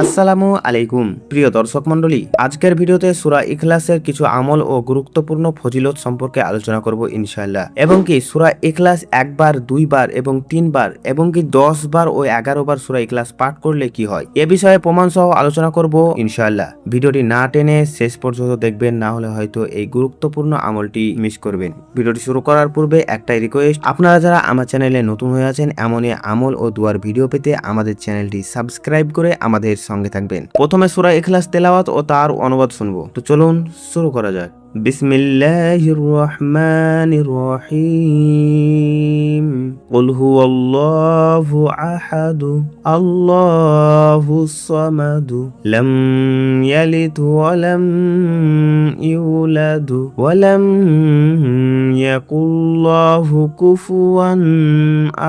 আসসালামু আলাইকুম প্রিয় দর্শক মণ্ডলী, আজকের ভিডিওতে সূরা ইখলাসের কিছু আমল ও গুরুত্বপূর্ণ ফজিলত সম্পর্কে আলোচনা করব ইনশাআল্লাহ। এবং কি সূরা ইখলাস একবার, দুইবার এবং তিনবার এবং কি 10 বার ও 11 বার সূরা ইখলাস পাঠ করলে কি হয় এ বিষয়ে প্রমাণ সহ আলোচনা করব ইনশাআল্লাহ। ভিডিওটি না টেনে শেষ পর্যন্ত দেখবেন, না হলে হয়তো এই গুরুত্বপূর্ণ আমলটি মিস করবেন। ভিডিওটি শুরু করার পূর্বে একটাই রিকোয়েস্ট, আপনারা যারা আমার চ্যানেলে নতুন হয়ে আছেন এমনই আমল ও দুয়ার ভিডিও পেতে আমাদের চ্যানেলটি সাবস্ক্রাইব করে আমাদের সঙ্গে থাকবেন। প্রথমে সূরা ইখলাস তেলাওয়াত ও তার অনুবাদ শুনবো, তো চলুন শুরু করা যাক। বিসমিল্লাহির রহমানির রহিম। কুল হুয়াল্লাহু আহাদ আল্লাহুস সামাদ লাম ইয়ালিদ ওয়া লাম ইউলাদ ওয়া লাম ইয়াকুল লাহু কুফুয়ান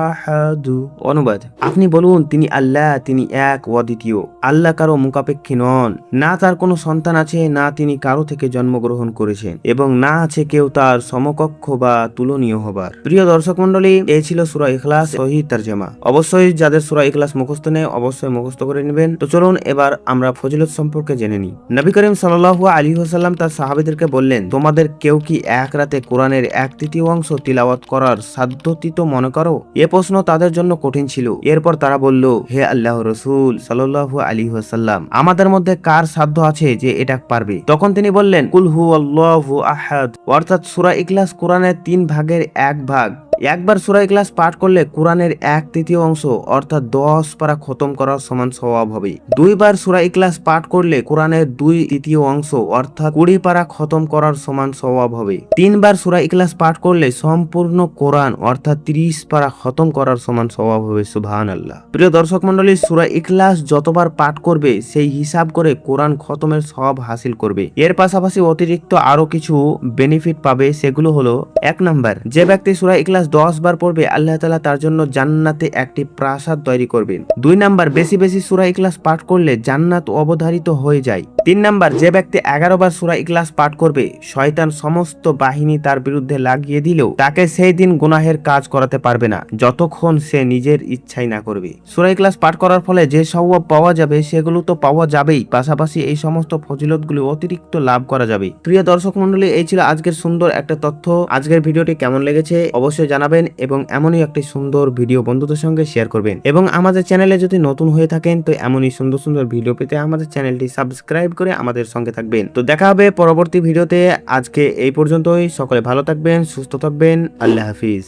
আহাদ। অনুবাদ, আপনি বলুন, তিনি আল্লাহ, তিনি এক ও অদ্বিতীয়। আল্লাহ কারো মুখাপেক্ষী নন, না তার কোনো সন্তান আছে, না তিনি কারো থেকে জন্মগ্রহণ করেছেন এবং না আছে কেউ তার সমকক্ষ বা তুলনীয় হবার। প্রিয় দর্শক মন্ডলী, এই ছিল সূরা ইখলাস সহিহ তরজমা। অবশ্যই যাদের সূরা ইখলাস মুখস্থ নেই অবশ্যই মুখস্থ করে নেবেন। তো চলুন এবার আমরা ফজিলত সম্পর্কে জেনে নিই। নবী করিম সাল্লাল্লাহু আলাইহি ওয়াসাল্লাম তার সাহাবীদেরকে বললেন, তোমাদের কেউ কি এক রাতে কোরআনের 1/3 অংশ তিলাওয়াত করার সাধ্যতীত মনে করো? এ প্রশ্ন তাদের জন্য কঠিন ছিল। এরপর তারা বলল, হে আল্লাহর রাসূল সাল্লাল্লাহু আলাইহি ওয়াসাল্লাম, আমাদের মধ্যে কার সাধ্য আছে যে এটা পারবে? তখন তিনি বললেন, কুল হুয়াল্লাহু আহাদ, অর্থাৎ সূরা ইখলাস কোরআনের 3 ভাগের 1 ভাগ। একবার সূরা ইখলাস পাঠ করলে কোরআনের 1/3 অংশ অর্থাৎ 10 পারা খতম করার সমান সওয়াব হবে। দুইবার সূরা ইখলাস পাঠ করলে কোরআনের 2/3 অংশ অর্থাৎ 20 পারা খতম করার সমান সওয়াব হবে। 3বার সূরা ইখলাস পাঠ করলে সম্পূর্ণ কোরআন অর্থাৎ 30 পারা খতম করার সমান সওয়াব হবে। সুবহানাল্লাহ। প্রিয় দর্শক মণ্ডলী, সূরা ইখলাস যতবার পাঠ করবে সেই হিসাব করে কোরআন খতমের সওয়াব হাসিল করবে। এর পাশাপাশি অতিরিক্ত আরো কিছু বেনিফিট পাবে, সেগুলো হলো, 1 নাম্বার, যে ব্যক্তি সূরা ইখলাস 10 বার পড়বে আল্লাহ তাআলা তার জন্য জান্নাতে একটি প্রাসাদ তৈরি করবেন। 2 নাম্বার, বেশি বেশি সূরা ইখলাস পাঠ করলে জান্নাত অবধারিত হয়ে যায়। 3 নাম্বার, যে ব্যক্তি 11 বার সূরা ইখলাস পাঠ করবে শয়তান সমস্ত বাহিনী তার বিরুদ্ধে লাগিয়ে দিলেও তাকে সেই দিন গুনাহের কাজ করাতে পারবে না যতক্ষণ সে নিজের ইচ্ছাই না করবে। সূরা ইখলাস পাঠ করার ফলে যে সওয়াব পাওয়া যাবে সেগুলো তো পাওয়া যাবেই, পাশাপাশি এই সমস্ত ফজিলতগুলো অতিরিক্ত লাভ করা যাবে। প্রিয় দর্শক মণ্ডলী, এই ছিল আজকের সুন্দর একটা তথ্য। আজকের ভিডিওটি কেমন লেগেছে অবশ্যই জানাবেন এবং এমনই একটি সুন্দর ভিডিও বন্ধুদের সঙ্গে শেয়ার করবেন। এবং আমাদের চ্যানেলে যদি নতুন হয়ে থাকেন তো এমনই সুন্দর সুন্দর ভিডিও পেতে আমাদের চ্যানেলটি সাবস্ক্রাইব করে আমাদের সঙ্গে থাকবেন। তো দেখা হবে পরবর্তী ভিডিওতে। আজকে এই পর্যন্তই। সকলে ভালো থাকবেন, সুস্থ থাকবেন। আল্লাহ হাফিজ।